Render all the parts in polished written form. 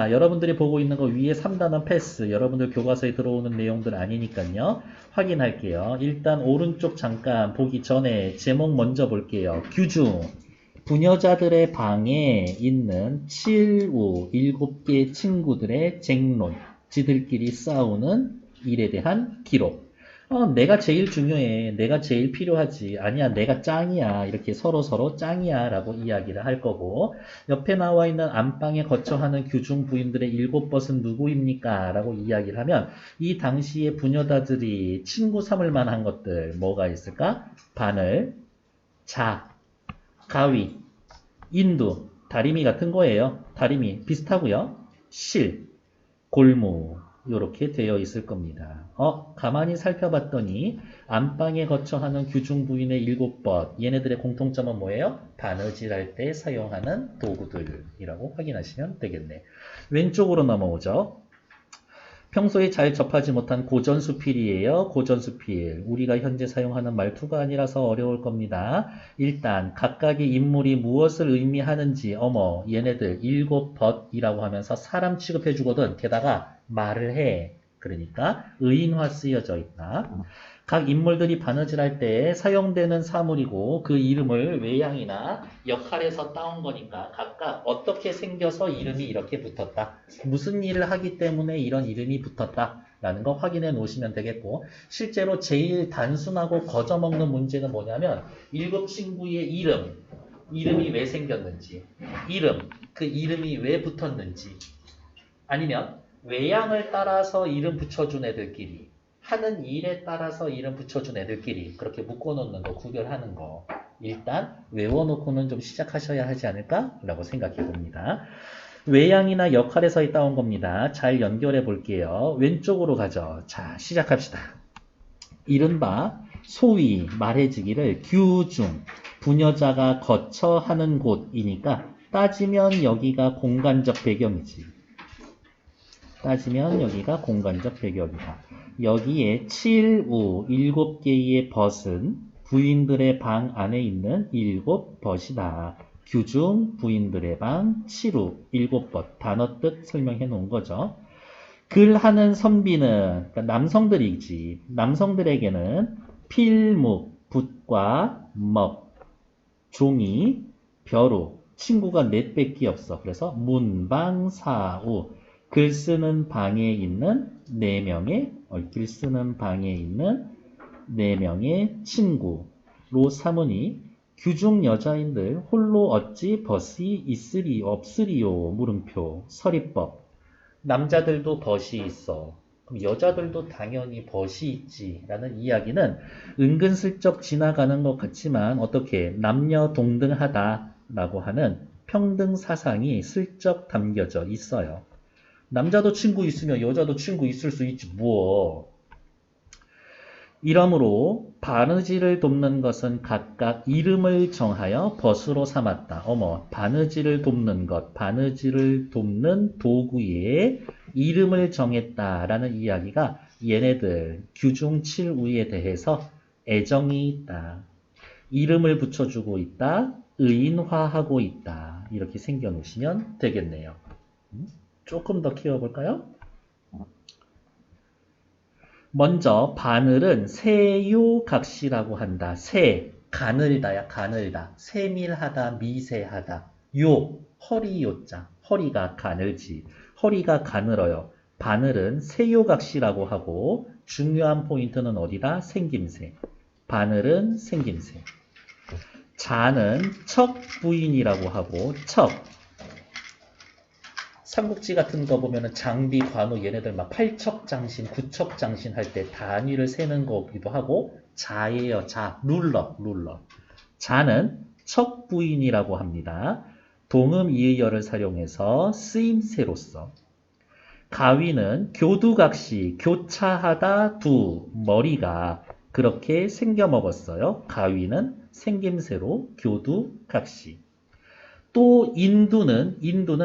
여러분들이 보고 있는 거 위에 3단원 패스. 여러분들 교과서에 들어오는 내용들 아니니까요. 확인할게요. 일단 오른쪽 잠깐 보기 전에 제목 먼저 볼게요. 규중. 부녀자들의 방에 있는 7우 7개 친구들의 쟁론. 지들끼리 싸우는 일에 대한 기록. 내가 제일 중요해. 내가 제일 필요하지. 아니야, 내가 짱이야. 이렇게 서로 짱이야. 라고 이야기를 할 거고, 옆에 나와 있는 안방에 거처하는 규중 부인들의 7벗은 누구입니까? 라고 이야기를 하면, 이 당시에 부녀자들이 친구 삼을 만한 것들, 뭐가 있을까? 바늘, 자, 가위, 인두, 다리미 같은 거예요. 다리미 비슷하고요. 실, 골무 이렇게 되어 있을 겁니다. 가만히 살펴봤더니 안방에 거처하는 규중 부인의 7벗 얘네들의 공통점은 뭐예요? 바느질할 때 사용하는 도구들이라고 확인하시면 되겠네. 왼쪽으로 넘어오죠. 평소에 잘 접하지 못한 고전수필이에요. 고전수필. 우리가 현재 사용하는 말투가 아니라서 어려울 겁니다. 일단 각각의 인물이 무엇을 의미하는지 어머 얘네들 7벗이라고 하면서 사람 취급해 주거든. 게다가 말을 해. 그러니까 의인화 쓰여져 있다. 각 인물들이 바느질할 때 사용되는 사물이고 그 이름을 외양이나 역할에서 따온 거니까 각각 어떻게 생겨서 이름이 이렇게 붙었다. 무슨 일을 하기 때문에 이런 이름이 붙었다. 라는 거 확인해 놓으시면 되겠고 실제로 제일 단순하고 거저먹는 문제는 뭐냐면 7친구의 이름이 왜 생겼는지 그 이름이 왜 붙었는지 아니면 외양을 따라서 이름 붙여준 애들끼리 하는 일에 따라서 이름 붙여준 애들끼리 그렇게 묶어놓는 거, 구별하는 거 일단 외워놓고는 좀 시작하셔야 하지 않을까? 라고 생각해 봅니다. 외양이나 역할에서 따온 겁니다. 잘 연결해 볼게요. 왼쪽으로 가죠. 자, 시작합시다. 이른바 소위 말해지기를 규중, 부녀자가 거처하는 곳이니까 따지면 여기가 공간적 배경이지. 따지면 여기가 공간적 배경이다. 여기에 7우 7개의 벗은 부인들의 방 안에 있는 7벗이다. 규중 부인들의 방 7우 7벗 단어 뜻 설명해 놓은 거죠. 글하는 선비는 그러니까 남성들이지. 남성들에게는 필묵, 붓과 먹, 종이, 벼루, 친구가 넷밖에 없어. 그래서 문방사우 글 쓰는 방에 있는 4명의 글 쓰는 방에 있는 4명의 친구로 삼으니 규중 여자인들 홀로 어찌 벗이 있으리 없으리요 물음표 서리법 남자들도 벗이 있어. 그럼 여자들도 당연히 벗이 있지 라는 이야기는 은근슬쩍 지나가는 것 같지만 어떻게 남녀 동등하다 라고 하는 평등 사상이 슬쩍 담겨져 있어요. 남자도 친구 있으면 여자도 친구 있을 수 있지 뭐. 이러므로 바느질을 돕는 것은 각각 이름을 정하여 벗으로 삼았다. 어머, 바느질을 돕는 것, 바느질을 돕는 도구에 이름을 정했다라는 이야기가 얘네들 규중 7우에 대해서 애정이 있다. 이름을 붙여주고 있다. 의인화하고 있다. 이렇게 생겨놓으시면 되겠네요. 조금 더 키워볼까요? 먼저 바늘은 세요각시라고 한다. 가늘다야 가늘다. 세밀하다 미세하다. 허리 요자 허리가 가늘지. 허리가 가늘어요. 바늘은 세요각시라고 하고 중요한 포인트는 어디다? 생김새. 바늘은 생김새. 자는 척부인이라고 하고 삼국지 같은 거 보면은 장비, 관우 얘네들 막 8척장신, 9척장신 할 때 단위를 세는 거기도 하고 자예요. 룰러. 자는 척부인이라고 합니다. 동음 이의어를 사용해서 쓰임새로서 가위는 교두각시, 교차하다 머리가 그렇게 생겨 먹었어요. 가위는 생김새로 교두각시. 또 인두는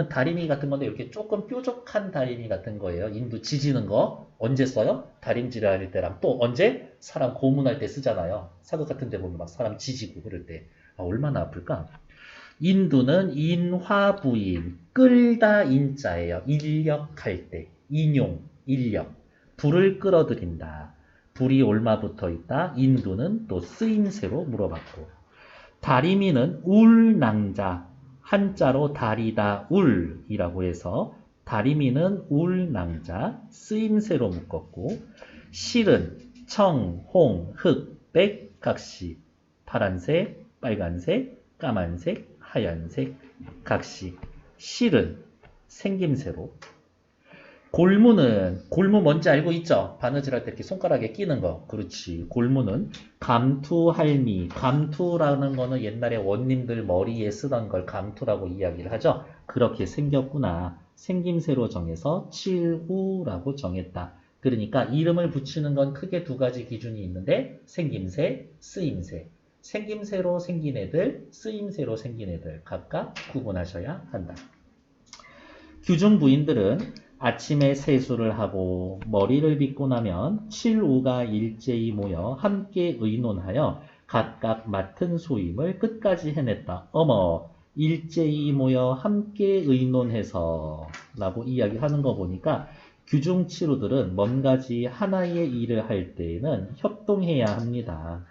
다리미 같은 건데 이렇게 조금 뾰족한 다리미 같은 거예요. 인두 지지는 거 언제 써요? 다림질을 할 때랑 또 언제? 사람 고문할 때 쓰잖아요. 사극 같은 데 보면 막 사람 지지고 그럴 때 얼마나 아플까? 인두는 인화부인, 끌다 인자예요. 인력할 때. 인용, 인력. 불을 끌어들인다. 불이 올마 붙어 있다. 인두는 또 쓰임새로 물어봤고. 다리미는 울낭자. 한자로 다리다 울이라고 해서 다리미는 울낭자. 쓰임새로 묶었고. 실은 청, 홍, 흑, 백, 각시. 파란색, 빨간색, 까만색, 하얀색, 각시. 실은 생김새로. 골무 뭔지 알고 있죠? 바느질 할 때 이렇게 손가락에 끼는 거. 그렇지. 골무는 감투할미. 감투라는 거는 옛날에 원님들 머리에 쓰던 걸 감투라고 이야기를 하죠. 그렇게 생겼구나. 생김새로 정해서 칠우라고 정했다. 그러니까 이름을 붙이는 건 크게 두 가지 기준이 있는데 생김새, 쓰임새. 생김새로 생긴 애들, 쓰임새로 생긴 애들 각각 구분하셔야 한다. 규중 부인들은 아침에 세수를 하고 머리를 빗고 나면 칠우가 일제히 모여 함께 의논하여 각각 맡은 소임을 끝까지 해냈다. 어머, 일제히 모여 함께 의논해서 라고 이야기하는 거 보니까 규중 칠우들은 뭔가지 하나의 일을 할 때에는 협동해야 합니다.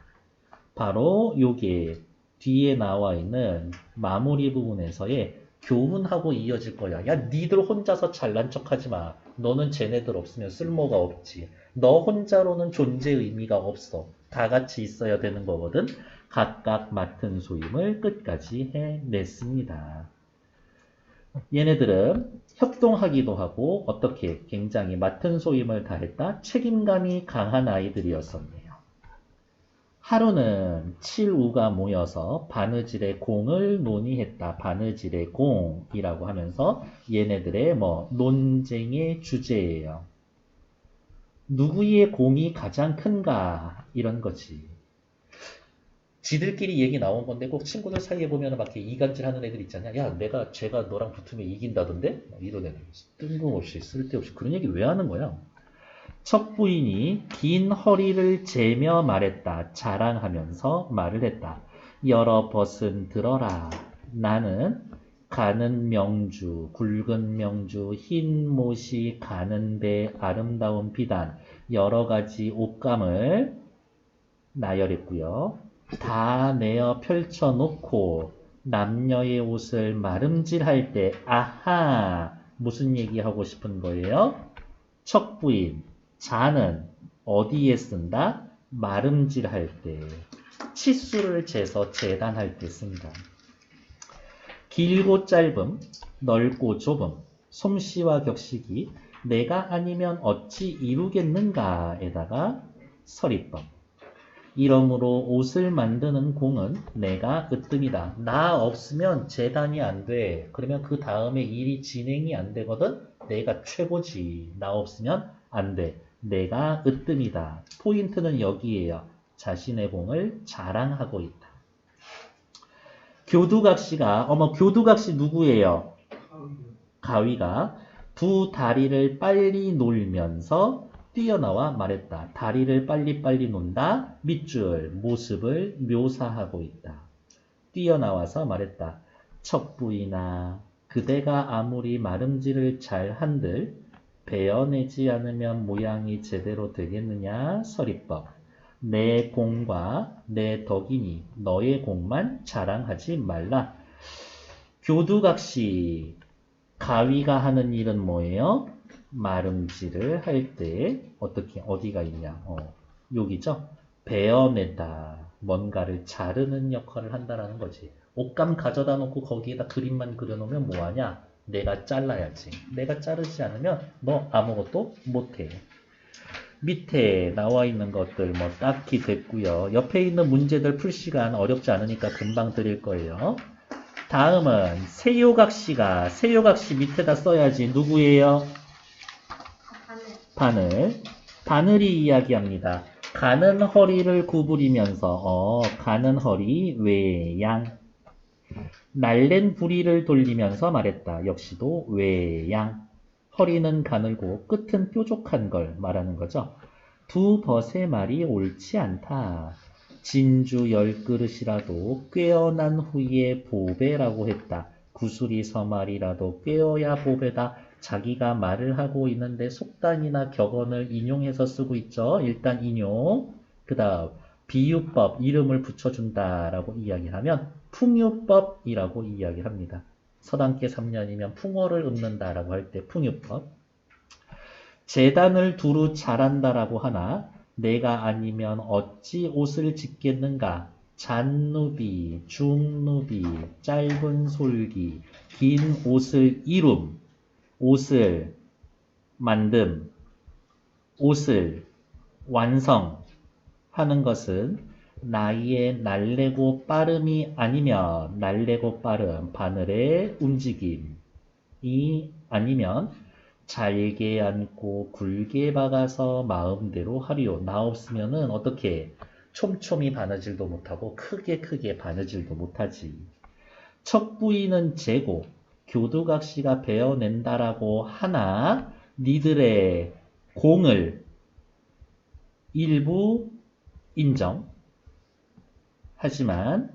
바로 요게 뒤에 나와 있는 마무리 부분에서의 교훈하고 이어질 거야. 야, 니들 혼자서 잘난 척하지 마. 너는 쟤네들 없으면 쓸모가 없지. 너 혼자로는 존재 의미가 없어. 다 같이 있어야 되는 거거든. 각각 맡은 소임을 끝까지 해냈습니다. 얘네들은 협동하기도 하고 어떻게 굉장히 맡은 소임을 다했다. 책임감이 강한 아이들이었었네요. 하루는 칠우가 모여서 바느질의 공을 논의했다. 바느질의 공이라고 하면서 얘네들의 논쟁의 주제예요. 누구의 공이 가장 큰가 이런 거지. 지들끼리 얘기 나온 건데 꼭 친구들 사이에 보면 막 이렇게 이간질 하는 애들 있잖냐. 야, 쟤가 너랑 붙으면 이긴다던데? 이런 애들. 뜬금없이 쓸데없이 그런 얘기 왜 하는 거야? 첫 부인이 긴 허리를 재며 말했다. 자랑하면서 말을 했다. 여러 벗은 들어라. 나는 가는 명주, 굵은 명주, 흰 못이 가는 배, 아름다운 비단, 여러 가지 옷감을 나열했고요. 다 내어 펼쳐놓고 남녀의 옷을 마름질할 때 아하! 무슨 얘기하고 싶은 거예요? 첫 부인. 자는 어디에 쓴다? 마름질할 때. 치수를 재서 재단할 때 쓴다. 길고 짧음, 넓고 좁음, 솜씨와 격식이 내가 아니면 어찌 이루겠는가에다가 서리법. 이러므로 옷을 만드는 공은 내가 으뜸이다. 나 없으면 재단이 안 돼. 그러면 그 다음에 일이 진행이 안 되거든? 내가 최고지. 나 없으면 안 돼. 내가 으뜸이다. 포인트는 여기에요. 자신의 공을 자랑하고 있다. 교두각시가, 교두각시 누구예요? 가위가 두 다리를 빨리 놀면서 뛰어나와 말했다. 다리를 빨리빨리 논다. 밑줄, 모습을 묘사하고 있다. 뛰어나와서 말했다. 척부이나 그대가 아무리 마름질을 잘 한들 베어내지 않으면 모양이 제대로 되겠느냐? 서리법. 내 공과 내 덕이니 너의 공만 자랑하지 말라. 교두각시 가위가 하는 일은 뭐예요? 마름질을 할 때 어떻게 어디가 있냐? 여기죠. 베어내다. 뭔가를 자르는 역할을 한다라는 거지. 옷감 가져다 놓고 거기에다 그림만 그려놓으면 뭐하냐? 내가 잘라야지. 내가 자르지 않으면 너 아무것도 못해. 밑에 나와 있는 것들 딱히 됐고요. 옆에 있는 문제들 풀 시간 어렵지 않으니까 금방 드릴 거예요. 다음은 세요각시가 세요각시 밑에다 써야지. 누구예요? 바늘. 바늘이 이야기합니다. 가는 허리를 구부리면서 가는 허리 외양. 날랜 부리를 돌리면서 말했다. 역시도 외양. 허리는 가늘고 끝은 뾰족한 걸 말하는 거죠. 두 벗의 말이 옳지 않다. 진주 10그릇이라도 꿰어난 후에 보배라고 했다. 구슬이 서말이라도 꿰어야 보배다. 자기가 말을 하고 있는데 속단이나 격언을 인용해서 쓰고 있죠. 일단 인용. 그 다음 비유법, 이름을 붙여준다라고 이야기하면 풍유법이라고 이야기합니다. 서당계 3년이면 풍어를 읊는다라고 할 때 풍유법. 재단을 두루 잘한다라고 하나 내가 아니면 어찌 옷을 짓겠는가? 잔누비, 중누비, 짧은 솔기, 긴 옷을 이룸, 옷을 만듦, 옷을 완성하는 것은 나이의 날래고 빠름이 아니면 날래고 빠름, 바늘의 움직임이 아니면 잘게 앉고 굵게 박아서 마음대로 하리요. 나 없으면은 어떻게 촘촘히 바느질도 못하고 크게 바느질도 못하지. 척부인은 재고 교두각시가 베어낸다라고 하나 니들의 공을 일부 인정. 하지만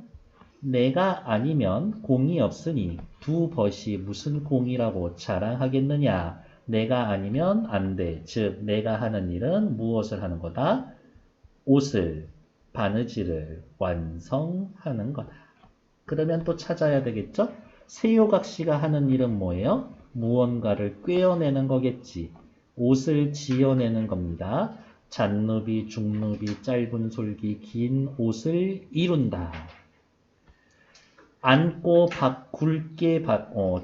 내가 아니면 공이 없으니 두 벗이 무슨 공이라고 자랑하겠느냐. 내가 아니면 안 돼. 즉 내가 하는 일은 무엇을 하는 거다? 옷을, 바느질을 완성하는 거다. 그러면 또 찾아야 되겠죠? 세요각시가 하는 일은 뭐예요? 무언가를 꿰어내는 거겠지. 옷을 지어내는 겁니다. 잔누비, 중누비, 짧은 솔기, 긴 옷을 이룬다. 앉고 굵게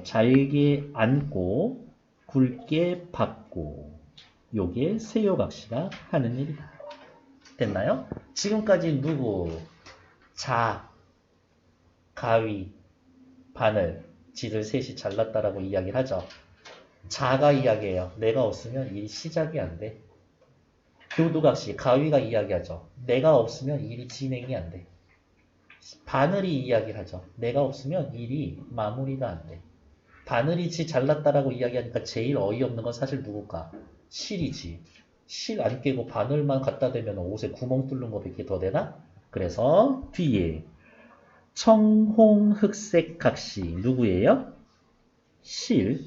잘게 앉고 굵게 받고 요게 세요각시가 하는 일이다. 됐나요? 지금까지 누구? 자, 가위, 바늘, 지들 셋이 잘났다라고 이야기를 하죠. 자가 이야기해요. 내가 없으면 일이 시작이 안 돼. 교두각시, 가위가 이야기하죠. 내가 없으면 일이 진행이 안 돼. 바늘이 이야기를 하죠. 내가 없으면 일이 마무리가 안 돼. 바늘이 지 잘났다라고 이야기하니까 제일 어이없는 건 사실 누굴까? 실이지. 실 안 깨고 바늘만 갖다 대면 옷에 구멍 뚫는 거밖에 더 되나? 그래서 뒤에 청홍흑색 각시 누구예요? 실.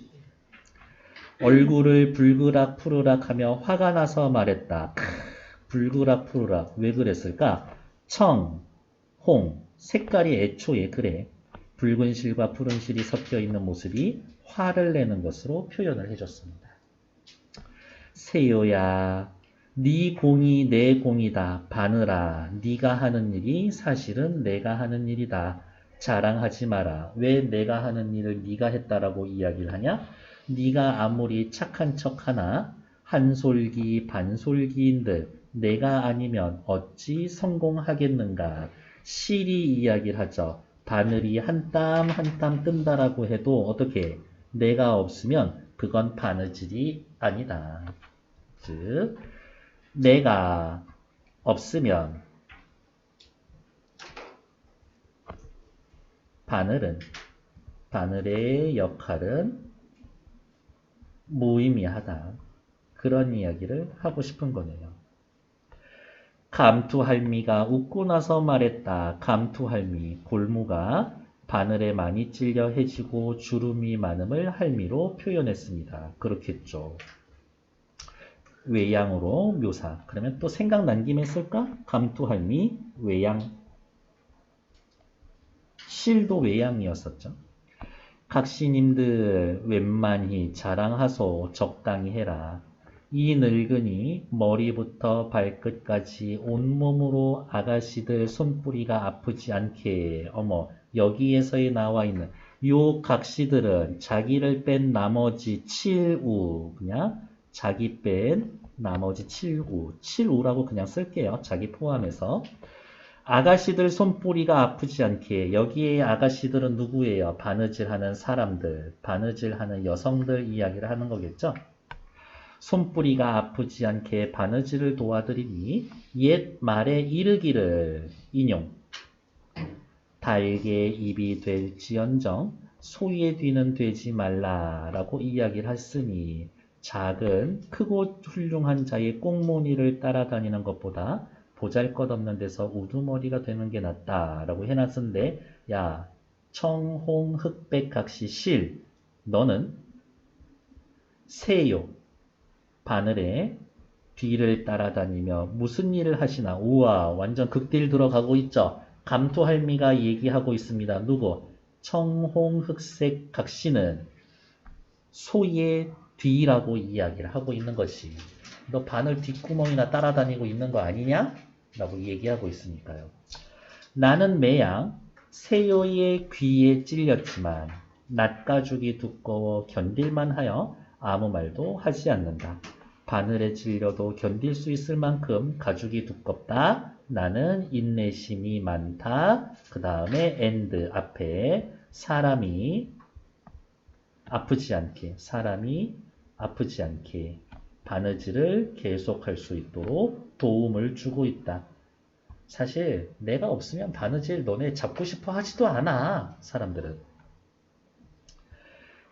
얼굴을 불그락 푸르락 하며 화가 나서 말했다. 불그락 푸르락 왜 그랬을까? 청, 홍, 색깔이 애초에 그래. 붉은 실과 푸른 실이 섞여 있는 모습이 화를 내는 것으로 표현을 해줬습니다. 세요야, 네 공이 내 공이다. 바느라, 네가 하는 일이 사실은 내가 하는 일이다. 자랑하지 마라. 왜 내가 하는 일을 네가 했다라고 이야기를 하냐? 네가 아무리 착한 척하나 한솔기 반솔기인 듯 내가 아니면 어찌 성공하겠는가? 실이 이야기를 하죠. 바늘이 한 땀 한 땀 뜬다라고 해도 어떻게 내가 없으면 그건 바느질이 아니다. 즉 내가 없으면 바늘의 역할은 무의미하다. 그런 이야기를 하고 싶은 거네요. 감투할미가 웃고 나서 말했다. 감투할미, 골무가 바늘에 많이 찔려 해지고 주름이 많음을 할미로 표현했습니다. 그렇겠죠. 외양으로 묘사. 그러면 또 생각난 김에 쓸까? 감투할미, 외양. 실도 외양이었었죠. 각시님들 웬만히 자랑하소 적당히 해라. 이 늙은이 머리부터 발끝까지 온몸으로 아가씨들 손뿌리가 아프지 않게 어머 여기에서에 나와 있는 요 각시들은 자기를 뺀 나머지 7우 그냥 자기 뺀 나머지 7우라고 그냥 쓸게요. 자기 포함해서 아가씨들 손뿌리가 아프지 않게 여기에 아가씨들은 누구예요? 바느질하는 사람들, 바느질하는 여성들 이야기를 하는 거겠죠? 손뿌리가 아프지 않게 바느질을 도와드리니 옛 말에 이르기를 인용 달게 입이 될지언정 소의 뒤는 되지 말라라고 이야기를 했으니 작은 크고 훌륭한 자의 꽁무니를 따라다니는 것보다 보잘것없는 데서 우두머리가 되는 게 낫다라고 해놨는데 야 청홍 흑백 각시 실 너는 새요 바늘에 뒤를 따라다니며 무슨 일을 하시나. 우와 완전 극딜 들어가고 있죠. 감투할미가 얘기하고 있습니다. 누구? 청홍흑색 각시는 소의 뒤라고 이야기를 하고 있는 것이 너 바늘 뒷구멍이나 따라다니고 있는 거 아니냐? 라고 얘기하고 있으니까요. 나는 매양 새요의 귀에 찔렸지만 낫가죽이 두꺼워 견딜만 하여 아무 말도 하지 않는다. 바늘에 찔려도 견딜 수 있을 만큼 가죽이 두껍다. 나는 인내심이 많다. 그 다음에 and 앞에 사람이 아프지 않게 바느질을 계속할 수 있도록 도움을 주고 있다. 사실 내가 없으면 바느질 너네 잡고 싶어 하지도 않아. 사람들은.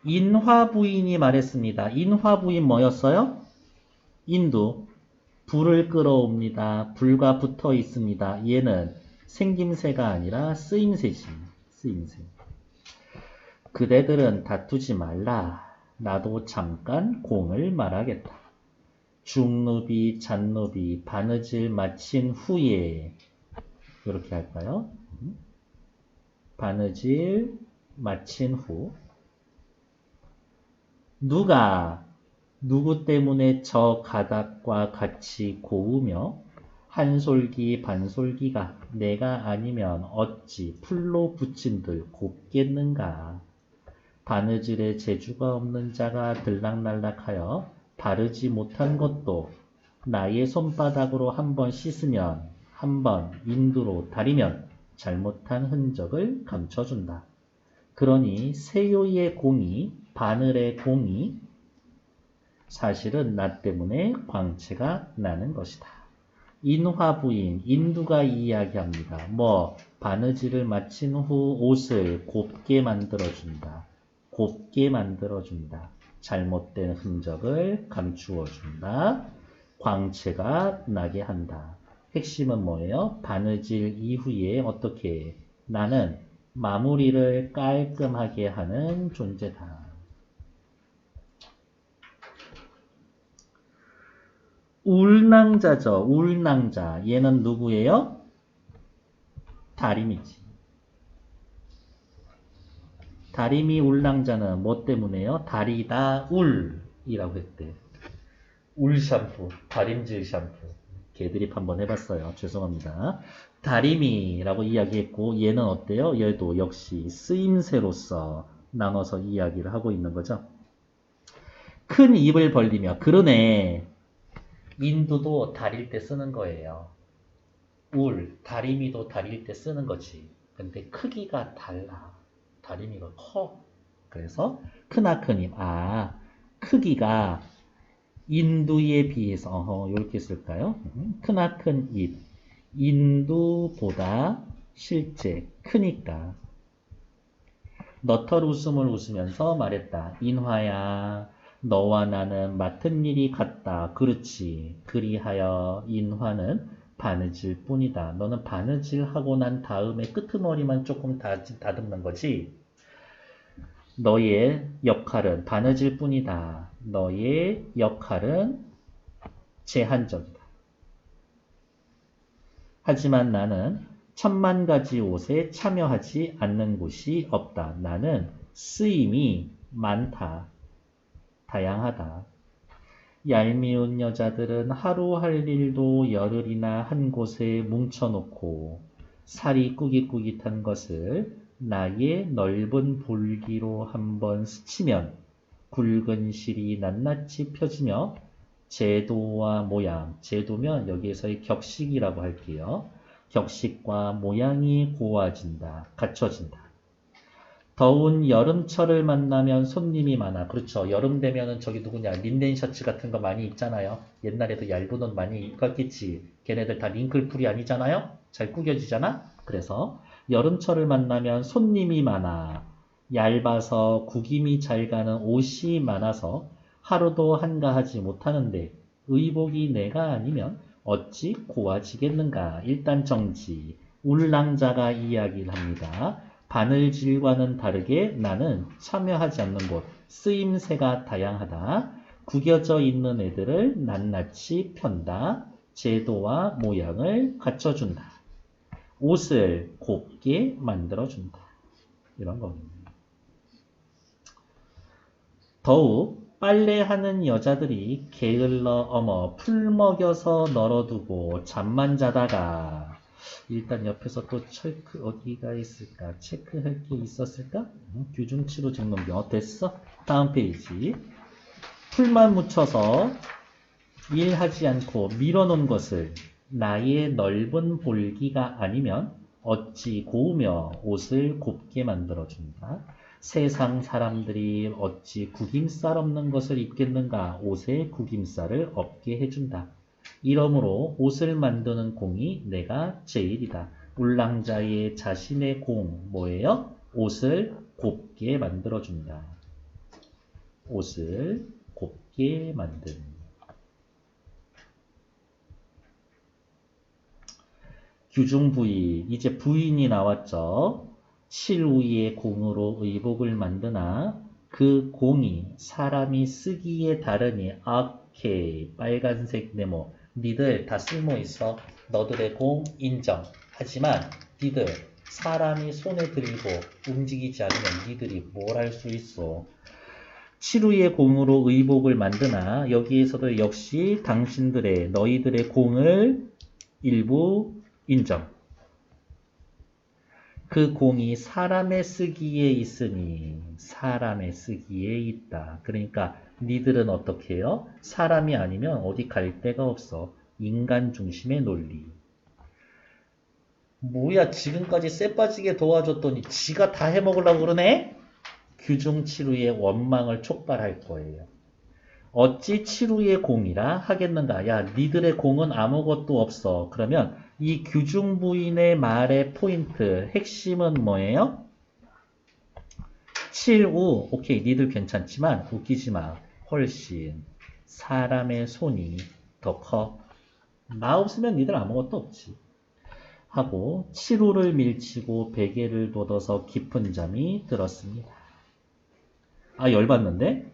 인화부인이 말했습니다. 인화부인 뭐였어요? 인두. 불을 끌어옵니다. 불과 붙어 있습니다. 얘는 생김새가 아니라 쓰임새지. 쓰임새. 그대들은 다투지 말라. 나도 잠깐 공을 말하겠다. 중루비, 잔루비, 바느질 마친 후에 이렇게 할까요? 바느질 마친 후 누구 때문에 저 가닥과 같이 고우며 한솔기 반솔기가 내가 아니면 어찌 풀로 붙인들 곱겠는가. 바느질에 재주가 없는 자가 들락날락하여 바르지 못한 것도 나의 손바닥으로 한번 씻으면 한번 인두로 다리면 잘못한 흔적을 감춰준다. 그러니 새요의 공이 바늘의 공이 사실은 나 때문에 광채가 나는 것이다. 인화부인, 인두가 이야기합니다. 바느질을 마친 후 옷을 곱게 만들어준다. 곱게 만들어준다. 잘못된 흔적을 감추어준다. 광채가 나게 한다. 핵심은 뭐예요? 바느질 이후에 어떻게 나는 마무리를 깔끔하게 하는 존재다. 울낭자죠. 울낭자. 얘는 누구예요? 다림이지. 다림이 울낭자는 뭐 때문에요? 다리다 울이라고 했대. 울 샴푸, 다림질 샴푸. 개드립 한번 해봤어요. 죄송합니다. 다림이라고 이야기했고 얘는 어때요? 얘도 역시 쓰임새로서 나눠서 이야기를 하고 있는 거죠. 큰 입을 벌리며 그러네. 인두도 다릴 때 쓰는 거예요. 다리미도 다릴 때 쓰는 거지. 근데 크기가 달라. 다리미가 커. 그래서 크나큰 입. 크기가 인두에 비해서 이렇게 쓸까요? 크나큰 입. 인두보다 실제 크니까. 너털 웃음을 웃으면서 말했다. 인화야. 너와 나는 맡은 일이 같다. 그렇지. 그리하여 인화는 바느질 뿐이다. 너는 바느질하고 난 다음에 끄트머리만 조금 다듬는 거지. 너의 역할은 바느질 뿐이다. 너의 역할은 제한적이다. 하지만 나는 천만 가지 옷에 참여하지 않는 곳이 없다. 나는 쓰임이 많다. 다양하다. 얄미운 여자들은 하루 할 일도 열흘이나 한 곳에 뭉쳐놓고 살이 꾸깃꾸깃한 것을 나의 넓은 볼기로 한번 스치면 굵은 실이 낱낱이 펴지며 제도와 모양, 제도면 여기에서의 격식이라고 할게요. 격식과 모양이 고와진다, 갖춰진다. 더운 여름철을 만나면 손님이 많아. 그렇죠. 여름 되면은 저기 누구냐 린넨 셔츠 같은 거 많이 입잖아요. 옛날에도 얇은 옷 많이 입었겠지. 걔네들 다 링클풀이 아니잖아요. 잘 구겨지잖아. 그래서 여름철을 만나면 손님이 많아. 얇아서 구김이 잘 가는 옷이 많아서 하루도 한가하지 못하는데 의복이 내가 아니면 어찌 고와지겠는가. 일단 정지. 울랑자가 이야기를 합니다. 바늘질과는 다르게 나는 참여하지 않는 곳, 쓰임새가 다양하다. 구겨져 있는 애들을 낱낱이 편다. 제도와 모양을 갖춰준다. 옷을 곱게 만들어준다. 이런 겁니다. 더욱 빨래하는 여자들이 게을러 어머 풀 먹여서 널어두고 잠만 자다가 일단 옆에서 또 체크 어디가 있을까? 체크할 게 있었을까? 규중치로 적는겨. 됐어? 다음 페이지. 풀만 묻혀서 일하지 않고 밀어놓은 것을 나의 넓은 볼기가 아니면 어찌 고우며 옷을 곱게 만들어준다. 세상 사람들이 어찌 구김살 없는 것을 입겠는가. 옷에 구김살을 없게 해준다. 이러므로 옷을 만드는 공이 내가 제일이다. 울랑자의 자신의 공 뭐예요? 옷을 곱게 만들어준다. 옷을 곱게 만든다. 규중부인, 이제 부인이 나왔죠. 칠우의 공으로 의복을 만드나 그 공이 사람이 쓰기에 다르니 오케이 빨간색 네모 니들 다 쓸모있어. 너들의 공 인정. 하지만 니들 사람이 손에 들고 움직이지 않으면 니들이 뭘 할 수 있어. 칠우의 공으로 의복을 만드나 여기에서도 역시 당신들의 너희들의 공을 일부 인정. 그 공이 사람의 쓰기에 있으니 사람의 쓰기에 있다. 그러니까 니들은 어떻게 해요? 사람이 아니면 어디 갈 데가 없어. 인간 중심의 논리. 뭐야 지금까지 쎄 빠지게 도와줬더니 지가 다 해먹으려고 그러네? 규중치루의 원망을 촉발할 거예요. 어찌 치루의 공이라 하겠는가? 야 니들의 공은 아무것도 없어. 그러면 이 규중부인의 말의 포인트, 핵심은 뭐예요? 칠우, 오케이, 니들 괜찮지만 웃기지 마. 훨씬 사람의 손이 더 커. 나 없으면 니들 아무것도 없지. 하고 칠우를 밀치고 베개를 돋아서 깊은 잠이 들었습니다. 아, 열받는데?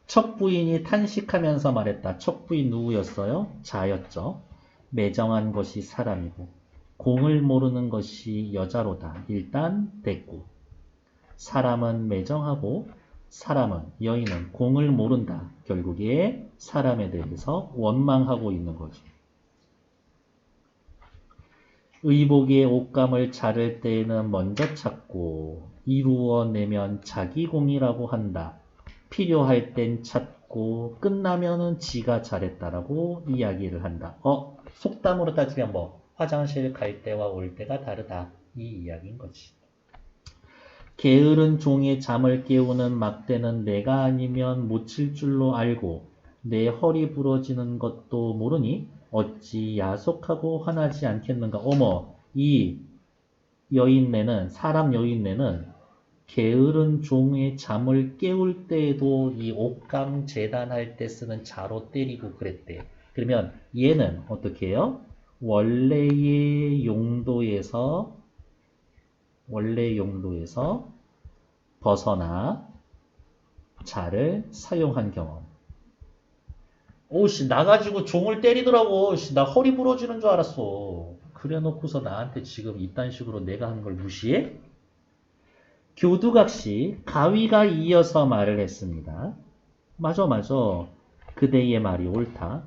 척부인이 탄식하면서 말했다. 척부인 누구였어요? 자였죠. 매정한 것이 사람이고 공을 모르는 것이 여자로다. 일단 됐고 사람은 매정하고 사람은 여인은 공을 모른다. 결국에 사람에 대해서 원망하고 있는 거죠. 의복의 옷감을 자를 때에는 먼저 찾고 이루어내면 자기 공이라고 한다. 필요할 땐 찾고 끝나면은 지가 잘했다라고 이야기를 한다. 속담으로 따지면 뭐 화장실 갈 때와 올 때가 다르다. 이 이야기인 거지. 게으른 종의 잠을 깨우는 막대는 내가 아니면 못 칠 줄로 알고 내 허리 부러지는 것도 모르니 어찌 야속하고 화나지 않겠는가. 어머, 이 여인네는 사람 여인네는 게으른 종의 잠을 깨울 때에도 이 옥감 재단할 때 쓰는 자로 때리고 그랬대. 그러면 얘는 어떻게 해요? 원래 용도에서 벗어나 자를 사용한 경험. 오씨 나가지고 종을 때리더라고. 나 허리 부러지는 줄 알았어. 그래 놓고서 나한테 지금 이딴 식으로 내가 한 걸 무시해? 교두각시 가위가 이어서 말을 했습니다. 맞아. 그대의 말이 옳다.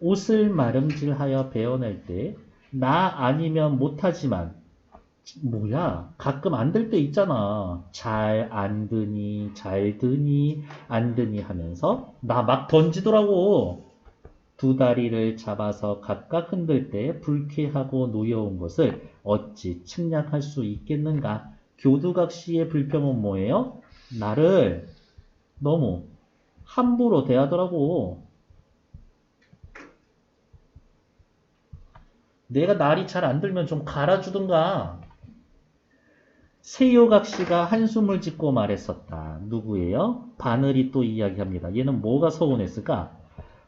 옷을 마름질하여 베어낼 때 나 아니면 못하지만 뭐야 가끔 안 될 때 있잖아. 잘 안 드니 잘 드니 안 드니 하면서 나 막 던지더라고. 두 다리를 잡아서 각각 흔들 때 불쾌하고 노여운 것을 어찌 측량할 수 있겠는가. 교두각시의 불평은 뭐예요? 나를 너무 함부로 대하더라고. 내가 날이 잘 안 들면 좀 갈아주든가. 세요각시가 한숨을 짓고 말했었다. 누구예요? 바늘이 또 이야기합니다. 얘는 뭐가 서운했을까?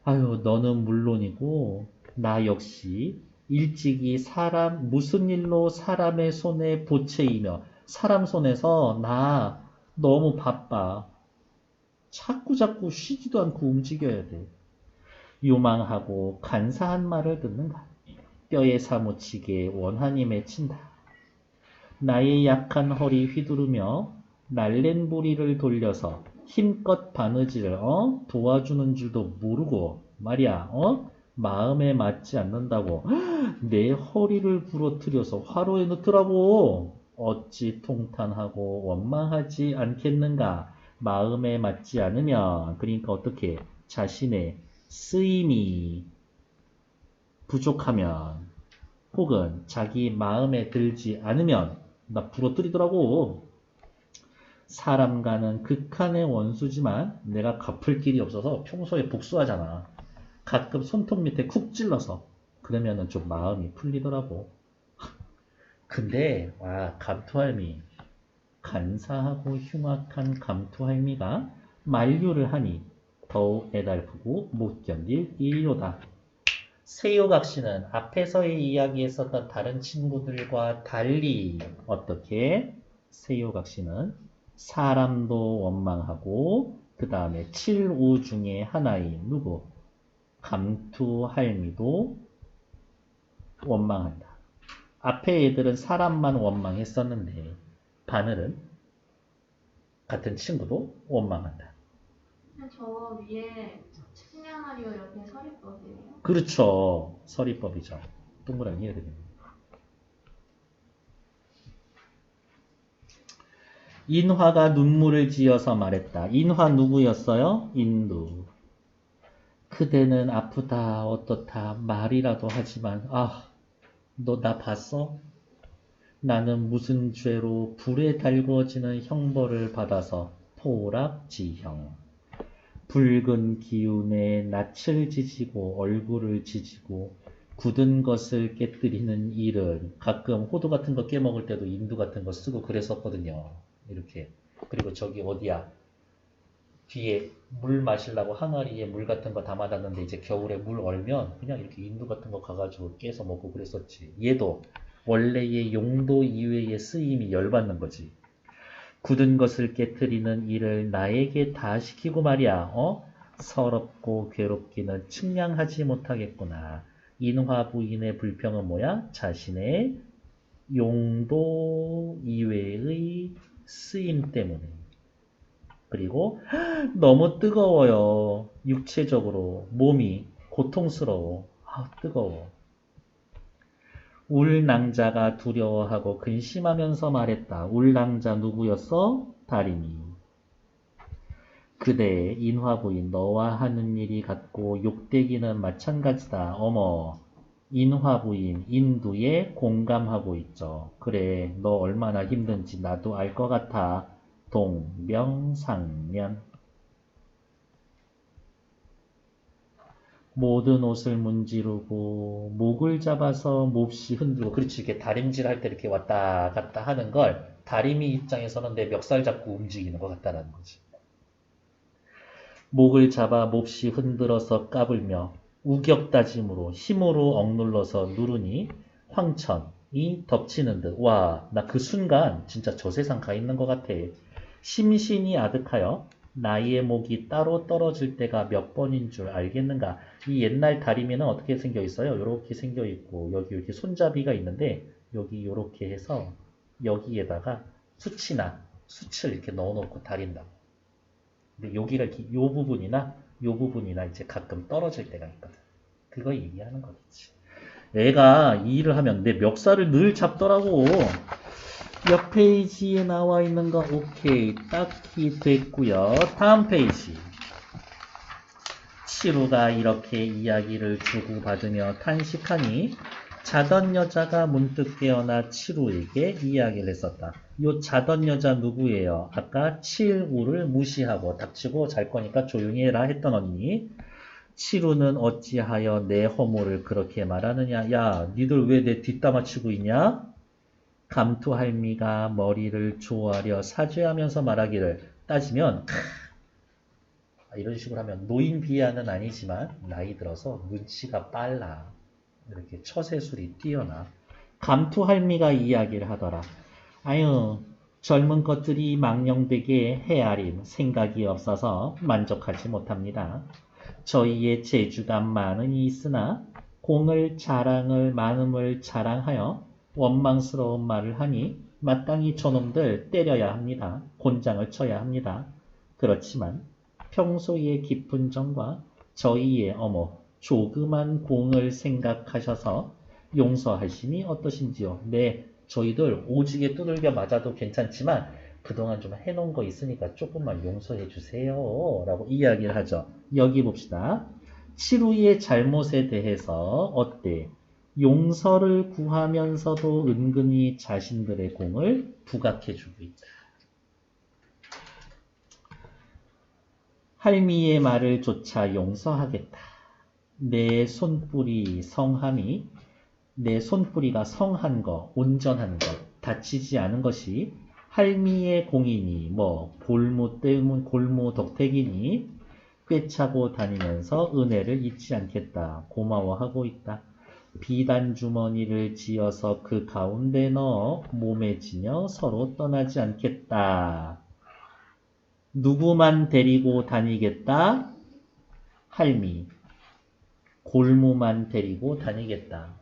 아유 너는 물론이고 나 역시 일찍이 사람 무슨 일로 사람의 손에 보채이며 사람 손에서 나 너무 바빠. 자꾸 쉬지도 않고 움직여야 돼. 요망하고 간사한 말을 듣는가. 뼈에 사무치게 원한이 맺힌다. 나의 약한 허리 휘두르며 날랜 부리를 돌려서 힘껏 바느질을 도와주는 줄도 모르고 말이야 마음에 맞지 않는다고 내 허리를 부러뜨려서 화로에 넣더라고. 어찌 통탄하고 원망하지 않겠는가. 마음에 맞지 않으면 그러니까 어떻게 자신의 쓰임이 부족하면 혹은 자기 마음에 들지 않으면 나 부러뜨리더라고. 사람과는 극한의 원수지만 내가 갚을 길이 없어서 평소에 복수하잖아. 가끔 손톱 밑에 쿡 찔러서 그러면은 좀 마음이 풀리더라고. 근데 와 감투할미 간사하고 흉악한 감투할미가 만류를 하니 더욱 애달프고 못 견딜 일로다. 세요각시는 앞에서의 이야기했었던 다른 친구들과 달리 어떻게 세요각시는 사람도 원망하고 그 다음에 칠우 중에 하나인 누구? 감투할미도 원망한다. 앞에 애들은 사람만 원망했었는데 바늘은 같은 친구도 원망한다. 저 위에 측량하리오 옆에 서리법이에요? 그렇죠. 서리법이죠. 동그라미 해야 됩니다. 인화가 눈물을 지어서 말했다. 인화 누구였어요? 인두. 그대는 아프다 어떻다 말이라도 하지만 너 나 봤어? 나는 무슨 죄로 불에 달구어지는 형벌을 받아서 포락지형. 붉은 기운에 낯을 지지고 얼굴을 지지고 굳은 것을 깨뜨리는 일은 가끔 호두 같은 거 깨먹을 때도 인두 같은 거 쓰고 그랬었거든요. 이렇게. 그리고 저기 어디야? 뒤에 물 마시려고 항아리에 물 같은 거 담아놨는데 이제 겨울에 물 얼면 그냥 이렇게 인두 같은 거 가가지고 깨서 먹고 그랬었지. 얘도 원래의 용도 이외의 쓰임이 열받는 거지. 굳은 것을 깨트리는 일을 나에게 다 시키고 말이야. 서럽고 괴롭기는 측량하지 못하겠구나. 인화 부인의 불평은 뭐야? 자신의 용도 이외의 쓰임 때문에. 그리고 너무 뜨거워요. 육체적으로 몸이 고통스러워. 뜨거워. 울낭자가 두려워하고 근심하면서 말했다. 울낭자 누구였어? 다리미. 그대 인화부인 너와 하는 일이 같고 욕되기는 마찬가지다. 어머 인화부인 인두에 공감하고 있죠. 그래 너 얼마나 힘든지 나도 알 것 같아. 동명상면. 모든 옷을 문지르고 목을 잡아서 몹시 흔들고 그렇지 이렇게 다림질 할 때 이렇게 왔다 갔다 하는 걸 다리미 입장에서는 내 멱살 잡고 움직이는 것 같다는 거지. 목을 잡아 몹시 흔들어서 까불며 우격다짐으로 힘으로 억눌러서 누르니 황천이 덮치는 듯. 와, 나 그 순간 진짜 저 세상 가 있는 것 같아. 심신이 아득하여 나의 목이 따로 떨어질 때가 몇 번인 줄 알겠는가. 이 옛날 다리미는 어떻게 생겨 있어요? 이렇게 생겨 있고 여기 이렇게 손잡이가 있는데 여기 이렇게 해서 여기에다가 수치나 수치를 이렇게 넣어놓고 다린다. 근데 여기가 요 부분이나 이제 가끔 떨어질 때가 있거든. 그거 얘기하는 거겠지. 애가 이 일을 하면 내 멱살을 늘 잡더라고. 옆 페이지에 나와 있는 거 오케이 딱히 됐고요. 다음 페이지. 치루가 이렇게 이야기를 주고받으며 탄식하니 자던 여자가 문득 깨어나 치루에게 이야기를 했었다. 요 자던 여자 누구예요? 아까 칠우를 무시하고 닥치고 잘 거니까 조용히 해라 했던 언니. 치루는 어찌하여 내 허물을 그렇게 말하느냐. 야 니들 왜 내 뒷담화 치고 있냐? 감투할미가 머리를 조아려 사죄하면서 말하기를 따지면 이런 식으로 하면 노인 비하는 아니지만 나이 들어서 눈치가 빨라. 이렇게 처세술이 뛰어나. 감투할미가 이야기를 하더라. 아유, 젊은 것들이 망령되게 헤아림 생각이 없어서 만족하지 못합니다. 저희의 재주가 많으니 있으나 공을 자랑을 많음을 자랑하여 원망스러운 말을 하니 마땅히 저놈들 때려야 합니다. 곤장을 쳐야 합니다. 그렇지만 평소의 깊은 정과 저희의 조그만 공을 생각하셔서 용서하시니 어떠신지요? 네, 저희들 오지게 두들겨 맞아도 괜찮지만 그동안 좀 해놓은 거 있으니까 조금만 용서해 주세요 라고 이야기를 하죠. 여기 봅시다. 치루의 잘못에 대해서 어때? 용서를 구하면서도 은근히 자신들의 공을 부각해주고 있다. 할미의 말을 조차 용서하겠다. 내 손뿌리 성함이 내 손뿌리가 성한 거, 온전한 것, 다치지 않은 것이 할미의 공이니 골무 때문 골무 덕택이니 꿰차고 다니면서 은혜를 잊지 않겠다. 고마워하고 있다. 비단 주머니를 지어서 그 가운데 넣어 몸에 지녀 서로 떠나지 않겠다. 누구만 데리고 다니겠다? 할미. 골무만 데리고 다니겠다.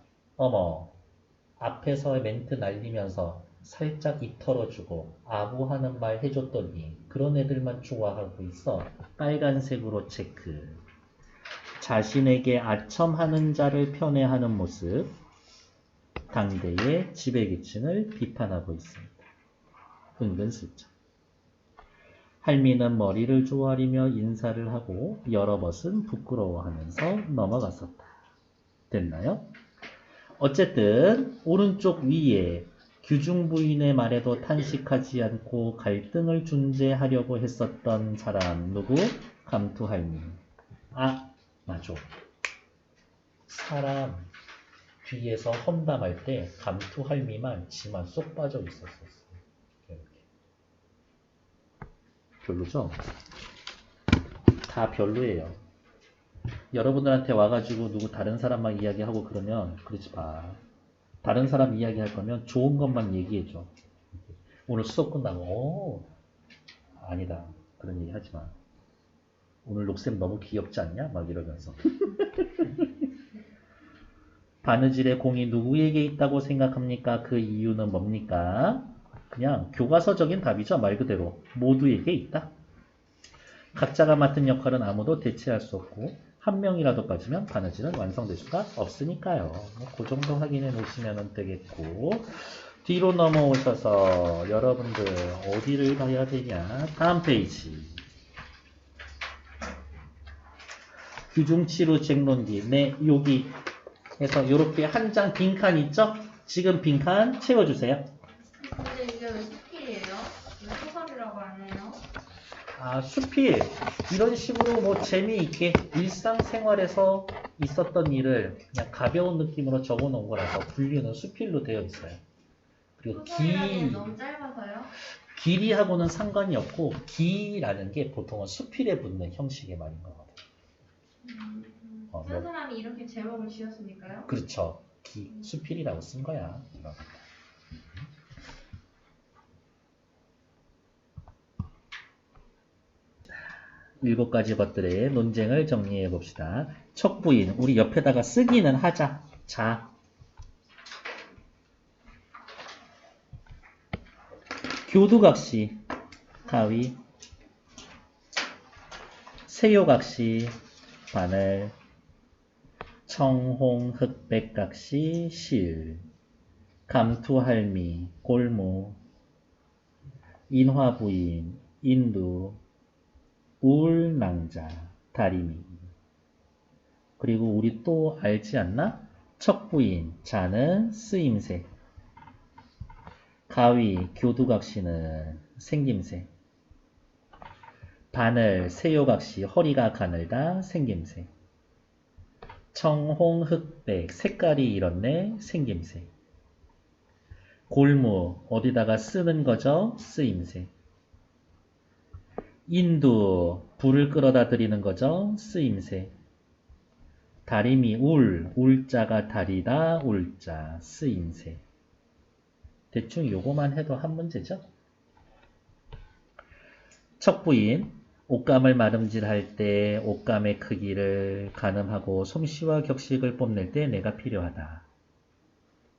앞에서 멘트 날리면서 살짝 입 털어주고 아부하는 말 해줬더니 그런 애들만 좋아하고 있어. 빨간색으로 체크. 자신에게 아첨하는 자를 편애하는 모습. 당대의 지배계층을 비판하고 있습니다. 은근슬쩍. 할미는 머리를 조아리며 인사를 하고 여러 벗은 부끄러워하면서 넘어갔었다. 됐나요? 어쨌든 오른쪽 위에 규중부인의 말에도 탄식하지 않고 갈등을 중재하려고 했었던 사람 누구? 감투할미. 맞아. 사람 뒤에서 험담할 때 감투할미만 지만 쏙 빠져 있었었어. 이렇게. 별로죠? 다 별로예요. 여러분들한테 와가지고 누구 다른 사람만 이야기하고 그러면 그러지 마. 다른 사람 이야기할 거면 좋은 것만 얘기해줘. 오늘 수업 끝나고 아니다. 그런 얘기 하지 마. 오늘 녹쌤 너무 귀엽지 않냐? 막 이러면서. 바느질의 공이 누구에게 있다고 생각합니까? 그 이유는 뭡니까? 그냥 교과서적인 답이죠. 말 그대로. 모두에게 있다. 각자가 맡은 역할은 아무도 대체할 수 없고 한 명이라도 빠지면 바느질은 완성될 수가 없으니까요. 그 정도 확인해 놓으시면 되겠고 뒤로 넘어오셔서 여러분들 어디를 가야 되냐? 다음 페이지. 규중치루 쟁론기. 네, 여기 해서 이렇게 한 장 빈칸 있죠? 지금 빈칸 채워주세요. 근데 이게 왜 수필이에요? 왜 소설이라고 안 해요? 수필. 이런 식으로 재미있게 일상생활에서 있었던 일을 그냥 가벼운 느낌으로 적어 놓은 거라서 분류는 수필로 되어 있어요. 그리고 소설이라기엔 너무 짧아서요? 길이하고는 상관이 없고 기라는 게 보통은 수필에 붙는 형식의 말인 거거든요. 쓴 사람이 이렇게 제목을 지었으니까요? 그렇죠. 수필이라고 쓴 거야. 7가지 것들의 논쟁을 정리해 봅시다. 척부인, 우리 옆에다가 쓰기는 하자. 자. 교두각시, 가위. 세요각시, 바늘. 청홍, 흑백각시, 실. 감투할미, 골무. 인화부인, 인두. 울낭자, 다리미. 그리고 우리 또 알지 않나? 척부인, 자는 쓰임새. 가위, 교두각시는 생김새. 바늘, 세요각시, 허리가 가늘다, 생김새. 청홍, 흑백, 색깔이 이렇네, 생김새. 골무, 어디다가 쓰는 거죠? 쓰임새. 인두, 불을 끌어다 드리는 거죠? 쓰임새. 다리미 울자가 다리다 울자 쓰임새. 대충 요거만 해도 한 문제죠. 척부인 옷감을 마름질할 때 옷감의 크기를 가늠하고 솜씨와 격식을 뽐낼 때 내가 필요하다.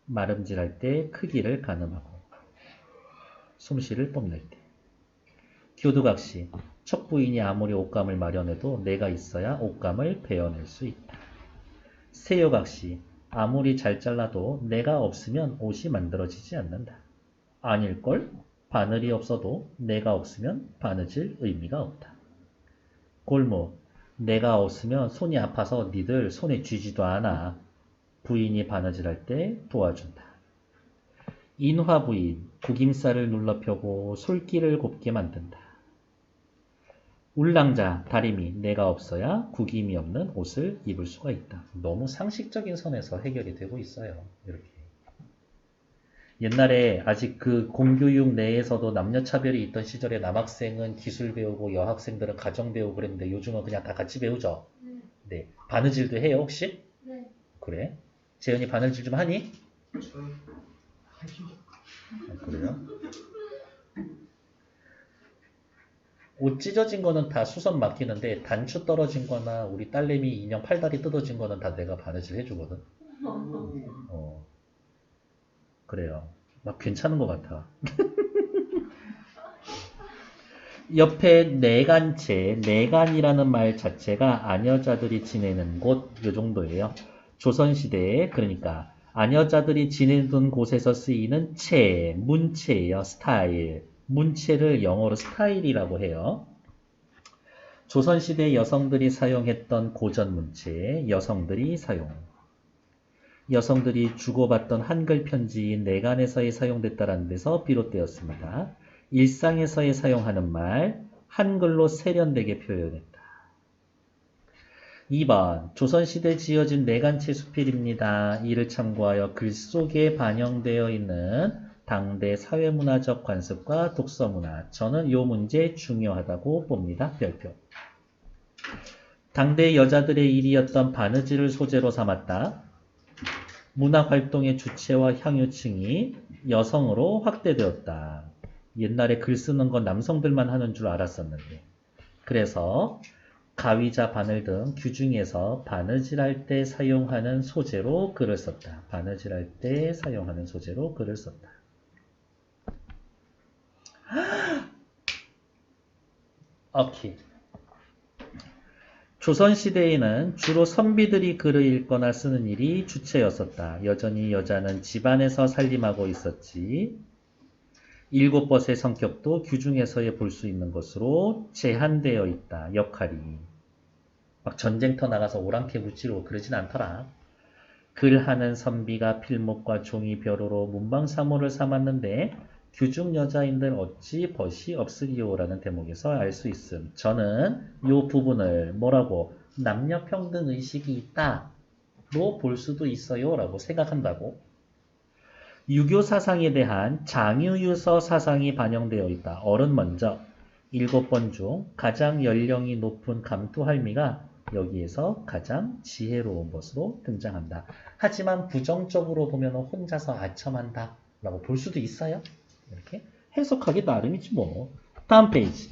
마름질할 때 크기를 가늠하고 솜씨를 뽐낼 때. 교두각시 척부인이 아무리 옷감을 마련해도 내가 있어야 옷감을 베어낼 수 있다. 세요각시 아무리 잘 잘라도 내가 없으면 옷이 만들어지지 않는다. 아닐걸? 바늘이 없어도 내가 없으면 바느질 의미가 없다. 골무 내가 없으면 손이 아파서 니들 손에 쥐지도 않아. 부인이 바느질할 때 도와준다. 인화부인 구김살을 눌러 펴고 솔기를 곱게 만든다. 울랑자 다리미 내가 없어야 구김이 없는 옷을 입을 수가 있다. 너무 상식적인 선에서 해결이 되고 있어요. 이렇게. 옛날에 아직 그 공교육 내에서도 남녀차별이 있던 시절에 남학생은 기술 배우고 여학생들은 가정 배우고 그랬는데 요즘은 그냥 다 같이 배우죠. 네. 바느질도 해요 혹시? 네. 그래? 재현이 바느질 좀 하니? 하죠. 아, 그래요? 옷 찢어진 거는 다 수선 맡기는데 단추 떨어진 거나 우리 딸내미 인형 팔다리 뜯어진 거는 다 내가 바느질 해주거든. 그래요. 막 괜찮은 것 같아. 옆에 내간체, 내간이라는 말 자체가 아녀자들이 지내는 곳, 요 정도예요. 조선시대에, 그러니까 아녀자들이 지내던 곳에서 쓰이는 체, 문체예요. 스타일. 문체를 영어로 스타일이라고 해요. 조선시대 여성들이 사용했던 고전 문체, 여성들이 사용. 여성들이 주고받던 한글 편지인 내간에서의 사용됐다는 데서 비롯되었습니다. 일상에서의 사용하는 말, 한글로 세련되게 표현했다. 2번, 조선시대 지어진 내간체 수필입니다. 이를 참고하여 글 속에 반영되어 있는 당대 사회문화적 관습과 독서문화. 저는 이 문제 중요하다고 봅니다. 별표. 당대 여자들의 일이었던 바느질을 소재로 삼았다. 문화활동의 주체와 향유층이 여성으로 확대되었다. 옛날에 글 쓰는 건 남성들만 하는 줄 알았었는데. 그래서 가위자 바늘 등 규중에서 바느질할 때 사용하는 소재로 글을 썼다. 바느질할 때 사용하는 소재로 글을 썼다. 오케이. 조선시대에는 주로 선비들이 글을 읽거나 쓰는 일이 주체였었다. 여전히 여자는 집안에서 살림하고 있었지. 7벗의 성격도 규중에서의 볼 수 있는 것으로 제한되어 있다. 역할이. 막 전쟁터 나가서 오랑캐 무찌르고 그러진 않더라. 글하는 선비가 필목과 종이 벼루로 문방사모를 삼았는데 규중 여자인들 어찌 벗이 없으리요? 라는 대목에서 알 수 있음. 저는 이 부분을 뭐라고? 남녀평등 의식이 있다로 볼 수도 있어요. 라고 생각한다고. 유교 사상에 대한 장유유서 사상이 반영되어 있다. 어른 먼저. 7번 중 가장 연령이 높은 감투할미가 여기에서 가장 지혜로운 것으로 등장한다. 하지만 부정적으로 보면 혼자서 아첨한다. 라고 볼 수도 있어요. 이렇게 해석하기 나름이지 뭐. 다음 페이지.